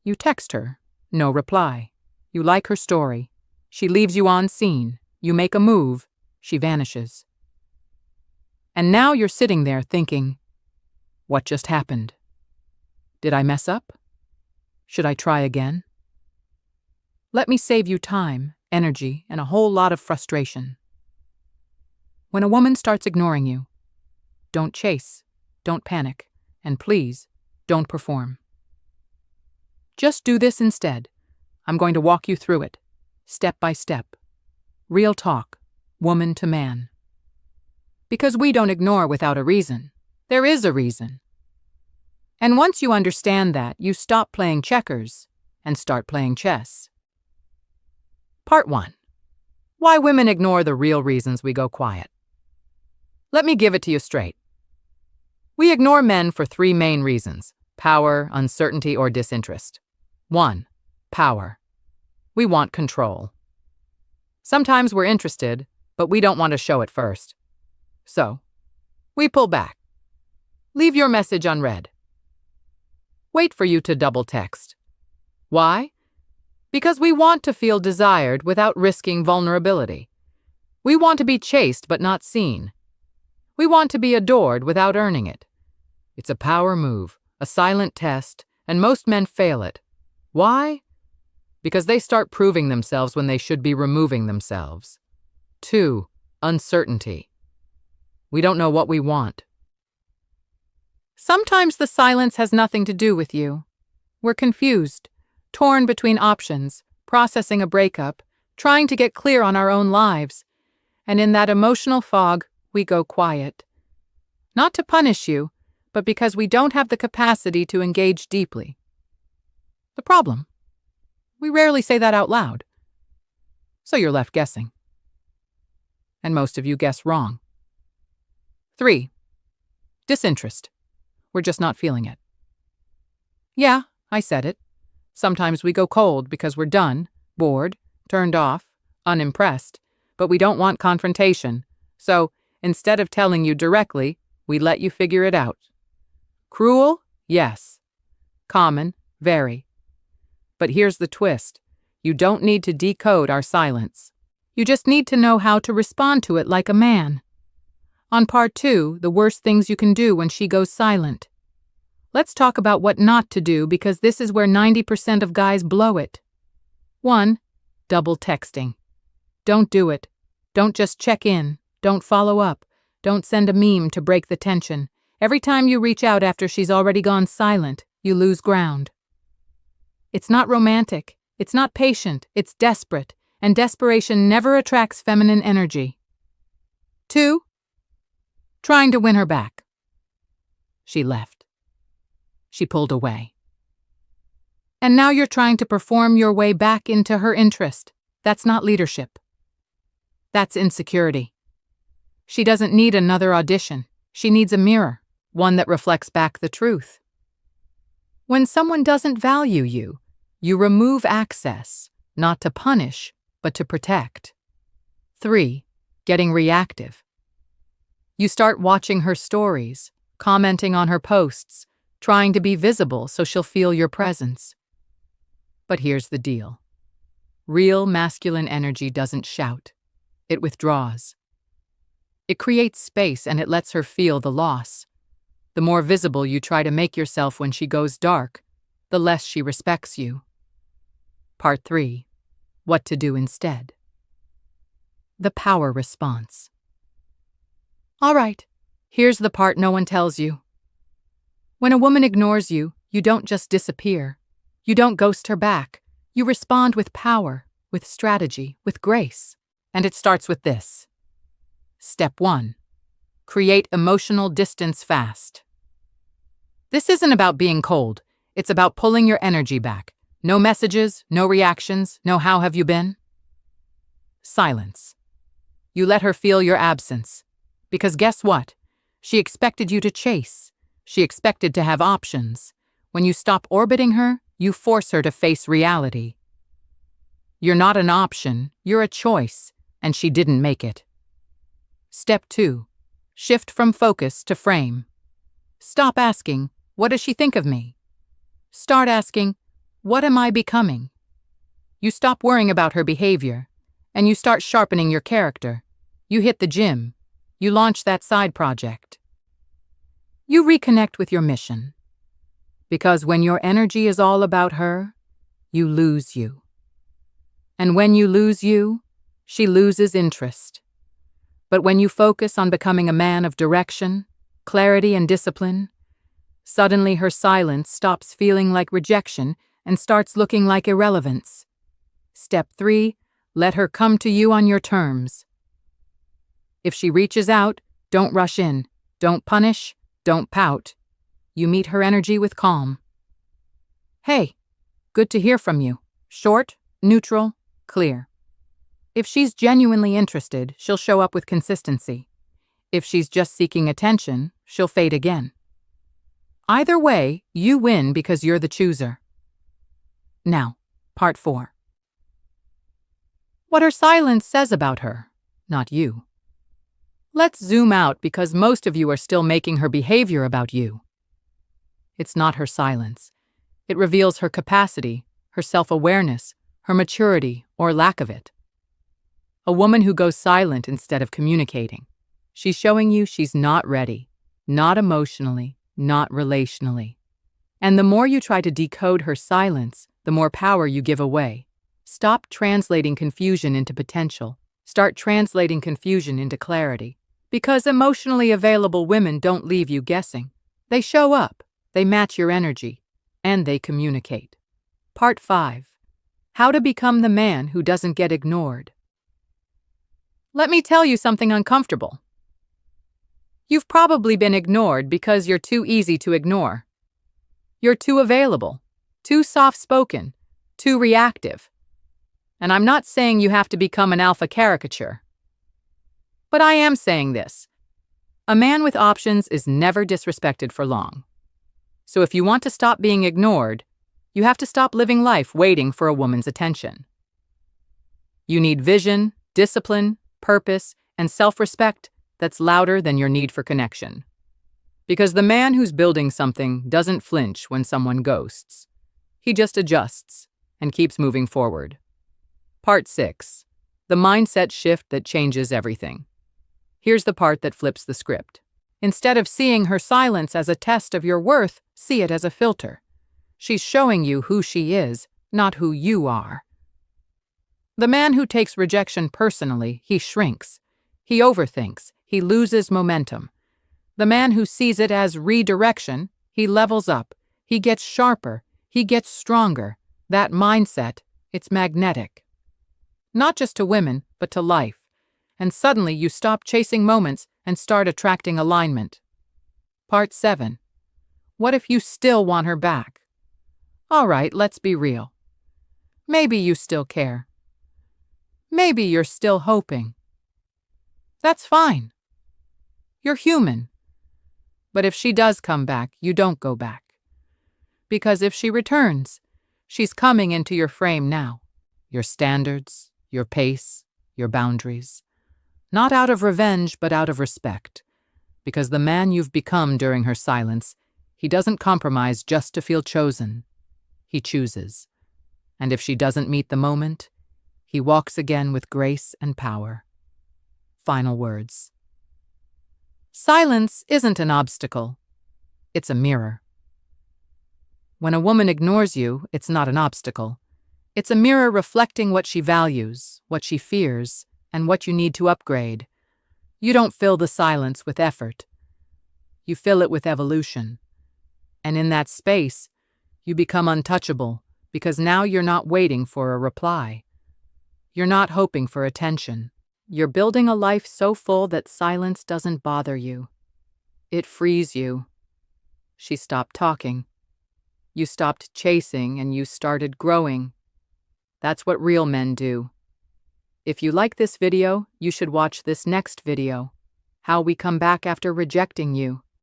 You text her. No reply. You like her story. She leaves you on scene. You make a move. She vanishes. And now you're sitting there thinking, what just happened? Did I mess up? Should I try again? Let me save you time, energy, and a whole lot of frustration. When a woman starts ignoring you, don't chase, don't panic, and please, don't perform. Just do this instead. I'm going to walk you through it, step by step. Real talk, woman to man. Because we don't ignore without a reason. There is a reason. And once you understand that, you stop playing checkers and start playing chess. Part 1. Why women ignore the real reasons we go quiet. Let me give it to you straight. We ignore men for 3 main reasons: power, uncertainty, or disinterest. 1. Power. We want control. Sometimes we're interested, but we don't want to show it first. So, we pull back. Leave your message unread. Wait for you to double text. Why? Because we want to feel desired without risking vulnerability. We want to be chased but not seen. We want to be adored without earning it. It's a power move, a silent test, and most men fail it. Why? Because they start proving themselves when they should be removing themselves. 2. Uncertainty. We don't know what we want. Sometimes the silence has nothing to do with you. We're confused, torn between options, processing a breakup, trying to get clear on our own lives. And in that emotional fog, we go quiet. Not to punish you, but because we don't have the capacity to engage deeply. The problem? We rarely say that out loud. So you're left guessing. And most of you guess wrong. 3. Disinterest. We're just not feeling it. Yeah, I said it. Sometimes we go cold because we're done, bored, turned off, unimpressed, but we don't want confrontation. So, instead of telling you directly, we let you figure it out. Cruel? Yes. Common? Very. But here's the twist. You don't need to decode our silence. You just need to know how to respond to it like a man. On part 2, the worst things you can do when she goes silent. Let's talk about what not to do, because this is where 90% of guys blow it. 1. Double texting. Don't do it. Don't just check in. Don't follow up. Don't send a meme to break the tension. Every time you reach out after she's already gone silent, you lose ground. It's not romantic. It's not patient. It's desperate. And desperation never attracts feminine energy. 2. Trying to win her back. She left. She pulled away. And now you're trying to perform your way back into her interest. That's not leadership. That's insecurity. She doesn't need another audition. She needs a mirror, one that reflects back the truth. When someone doesn't value you, you remove access, not to punish, but to protect. 3. Getting reactive. You start watching her stories, commenting on her posts, trying to be visible so she'll feel your presence. But here's the deal. Real masculine energy doesn't shout. It withdraws. It creates space and it lets her feel the loss. The more visible you try to make yourself when she goes dark, the less she respects you. Part 3. What to do instead. The power response. All right, here's the part no one tells you. When a woman ignores you, you don't just disappear. You don't ghost her back. You respond with power, with strategy, with grace. And it starts with this. Step 1. Create emotional distance fast. This isn't about being cold. It's about pulling your energy back. No messages, no reactions, no how have you been? Silence. You let her feel your absence. Because guess what? She expected you to chase. She expected to have options. When you stop orbiting her, you force her to face reality. You're not an option, you're a choice, and she didn't make it. Step 2. Shift from focus to frame. Stop asking, what does she think of me? Start asking, What am I becoming? You stop worrying about her behavior, and you start sharpening your character. You hit the gym. You launch that side project. You reconnect with your mission. Because when your energy is all about her, you lose you. And when you lose you, she loses interest. But when you focus on becoming a man of direction, clarity, and discipline, suddenly her silence stops feeling like rejection and starts looking like irrelevance. Step 3, let her come to you on your terms. If she reaches out, don't rush in, don't punish, don't pout. You meet her energy with calm. Hey, good to hear from you. Short, neutral, clear. If she's genuinely interested, she'll show up with consistency. If she's just seeking attention, she'll fade again. Either way, you win because you're the chooser. Now, part 4. What her silence says about her, not you. Let's zoom out because most of you are still making her behavior about you. It's not her silence. It reveals her capacity, her self-awareness, her maturity, or lack of it. A woman who goes silent instead of communicating. She's showing you she's not ready, not emotionally, not relationally. And the more you try to decode her silence, the more power you give away. Stop translating confusion into potential. Start translating confusion into clarity. Because emotionally available women don't leave you guessing. They show up, they match your energy, and they communicate. Part 5. How to become the man who doesn't get ignored. Let me tell you something uncomfortable. You've probably been ignored because you're too easy to ignore. You're too available, too soft-spoken, too reactive. And I'm not saying you have to become an alpha caricature. But I am saying this. A man with options is never disrespected for long. So if you want to stop being ignored, you have to stop living life waiting for a woman's attention. You need vision, discipline, purpose, and self-respect that's louder than your need for connection. Because the man who's building something doesn't flinch when someone ghosts. He just adjusts and keeps moving forward. Part 6. The mindset shift that changes everything. Here's the part that flips the script. Instead of seeing her silence as a test of your worth, see it as a filter. She's showing you who she is, not who you are. The man who takes rejection personally, he shrinks. He overthinks. He loses momentum. The man who sees it as redirection, he levels up. He gets sharper. He gets stronger. That mindset, it's magnetic. Not just to women, but to life. And suddenly you stop chasing moments and start attracting alignment. Part 7. What if you still want her back? All right, let's be real. Maybe you still care. Maybe you're still hoping. That's fine. You're human. But if she does come back, you don't go back. Because if she returns, she's coming into your frame now. Your standards, your pace, your boundaries. Not out of revenge, but out of respect. Because the man you've become during her silence, he doesn't compromise just to feel chosen. He chooses. And if she doesn't meet the moment, he walks again with grace and power. Final words. Silence isn't an obstacle. It's a mirror. When a woman ignores you, it's not an obstacle. It's a mirror reflecting what she values, what she fears, and what you need to upgrade. You don't fill the silence with effort. You fill it with evolution. And in that space, you become untouchable because now you're not waiting for a reply. You're not hoping for attention. You're building a life so full that silence doesn't bother you. It frees you. She stopped talking. You stopped chasing and you started growing. That's what real men do. If you like this video, you should watch this next video, How We Come Back After Rejecting You.